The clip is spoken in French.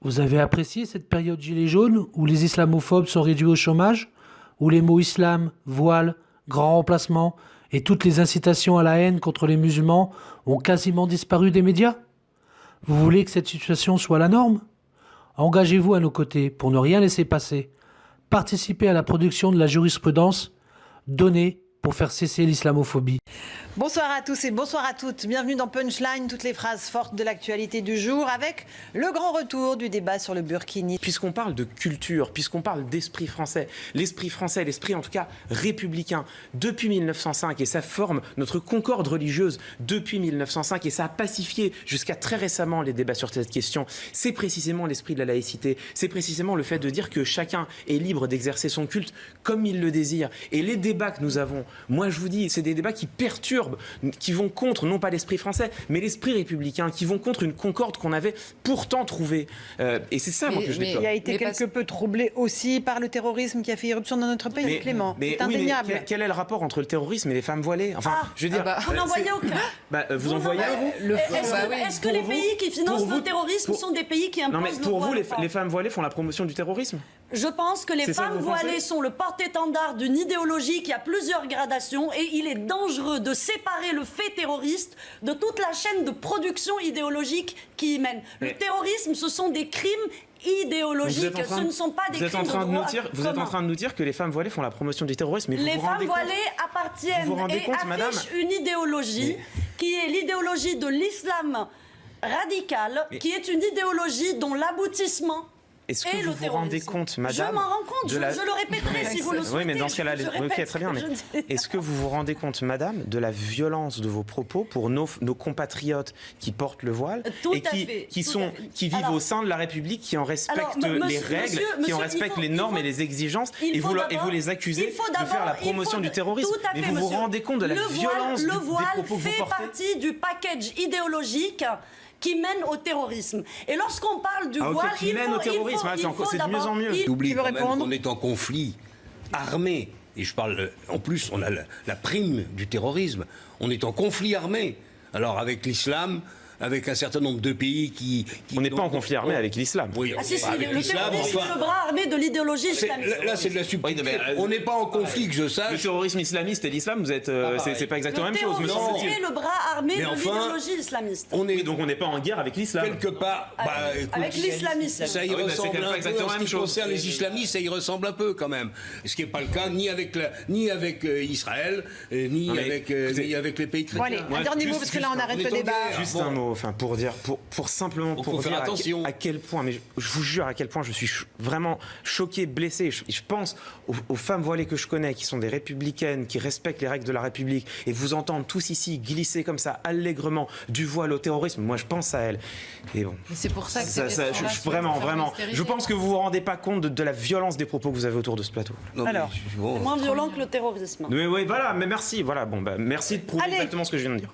Vous avez apprécié cette période gilet jaune où les islamophobes sont réduits au chômage, où les mots islam, voile, grand remplacement et toutes les incitations à la haine contre les musulmans ont quasiment disparu des médias? Vous voulez que cette situation soit la norme? Engagez-vous à nos côtés pour ne rien laisser passer. Participez à la production de la jurisprudence. Donnez pour faire cesser l'islamophobie. Bonsoir à tous et bonsoir à toutes. Bienvenue dans Punchline, toutes les phrases fortes de l'actualité du jour avec le grand retour du débat sur le burkini. Puisqu'on parle de culture, puisqu'on parle d'esprit français, l'esprit en tout cas républicain, depuis 1905, et ça forme notre concorde religieuse depuis 1905, et ça a pacifié jusqu'à très récemment les débats sur cette question, c'est précisément l'esprit de la laïcité, c'est précisément le fait de dire que chacun est libre d'exercer son culte comme il le désire. Et les débats que nous avons, moi je vous dis, c'est des débats qui perturbent, qui vont contre, non pas l'esprit français, mais l'esprit républicain, qui vont contre une concorde qu'on avait pourtant trouvée. Et c'est ça, moi, que je déplore. Il a été quelque peu troublé aussi par le terrorisme qui a fait irruption dans notre pays, Clément. C'est indéniable. Mais quel est le rapport entre le terrorisme et les femmes voilées? Enfin, je veux dire... Vous n'en voyez aucun. Vous en voyez un, vous? Est-ce que les pays qui financent le terrorisme sont des pays qui imposent le voile? Non, mais pour vous, les femmes voilées font la promotion du terrorisme? Je pense que les femmes voilées sont le porte-étendard d'une idéologie qui a plusieurs gradations et il est dangereux de séparer le fait terroriste de toute la chaîne de production idéologique qui y mène. Le terrorisme, ce sont des crimes idéologiques, ce ne sont pas des crimes de droit commun. Vous êtes en train de nous dire que les femmes voilées font la promotion du terrorisme, mais les femmes voilées appartiennent et affichent une idéologie qui est l'idéologie de l'islam radical, qui est une idéologie dont l'aboutissement... Est-ce que vous vous rendez compte, madame? Je m'en rends compte, je le répéterai si vous le souhaitez. Oui, mais dans ce cas-là, ok, très bien. Mais est-ce que vous vous rendez compte, madame, de la violence de vos propos pour nos compatriotes qui portent le voile et qui vivent au sein de la République, qui en respectent les règles, qui en respectent les normes et les exigences, et vous les accusez de faire la promotion du terrorisme? Mais vous vous rendez compte de la violence des propos que vous portez? Le voile fait partie du package idéologique qui mène au terrorisme. Et lorsqu'on parle du voile, c'est de mieux en mieux. N'oublie quand même qu'on est en conflit armé. Et je parle, en plus, on a la prime du terrorisme. On est en conflit armé. Alors avec l'islam, avec un certain nombre de pays qui on n'est pas en conflit armé avec l'islam. Oui, avec l'islam, c'est le bras armé de l'idéologie islamiste. Là, c'est de la subtilité. On n'est pas en conflit, que je sache. Le terrorisme islamiste et l'islam, vous êtes, c'est pas exactement la même chose. Le terrorisme est le bras armé de l'idéologie islamiste. Donc on n'est pas en guerre avec l'islam. Quelque part, avec l'islamisme. Ça y ressemble un peu en ce qui concerne les islamistes, ça y ressemble un peu quand même. Ce qui n'est pas le cas ni avec Israël, ni avec les pays chrétiens. Bon, allez, un dernier mot, parce que là on arrête le débat. Juste un mot. Enfin, pour simplement dire à quel point, mais je vous jure à quel point je suis vraiment choqué, blessé. Je pense aux femmes voilées que je connais, qui sont des républicaines, qui respectent les règles de la République, et vous entendre tous ici glisser comme ça allègrement du voile au terrorisme. Moi, je pense à elles. Et bon. Mais c'est pour ça que vraiment, je pense que vous vous rendez pas compte de la violence des propos que vous avez autour de ce plateau. Alors, c'est moins violent que le terrorisme. Mais oui, voilà. Mais merci. Voilà. Bon, merci de prouver exactement ce que je viens de dire.